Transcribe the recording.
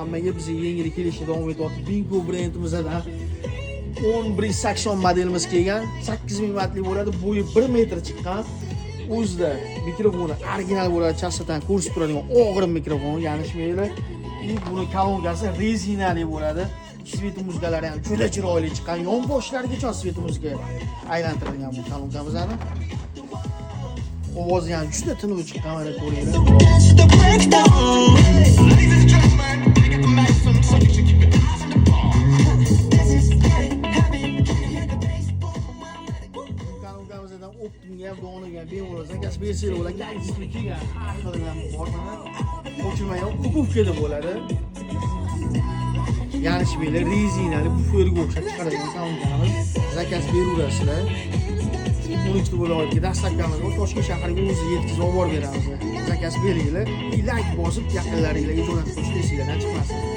Hammaga biz yengil kelishni davom etyapti. Bingo brendimizdan 1180 modelimiz kelgan. 8000 wattli bo'ladi, bo'yi 1 metr chiqqan. O'zida mikrofoni original bo'ladi, chastotan ko'rsatib turadigan og'ir mikrofon, yanishmaydi. Buni kolonkasi rezinali bo'ladi. Svet muzgalari ham juda chiroyli chiqqan. Yon boshlarigacha svet muzga aylantirilgan bu kolonkamizni. Ovozi ham juda tiniq chiqqan, mana ko'ringlar. Kolonkamizni Optimga ham doniga bemalol zakaz bersanglar bo'ladi. Yangisini kelgan. Arqadan bor mana. Ochilmay упаковкада bo'ladi. Yanishmaydi, rezinali buferga o'xshab chiqaradigan kolonkamiz. Zakaz beraverasizlar. 12 ta viloyatga dastlabkamiz bor. Toshkent shahriga o'zi yetkazib olib beramiz. Zakaz beringlar, like bosib yaqinlaringizga jo'natib qo'yishinglar chiqmasin.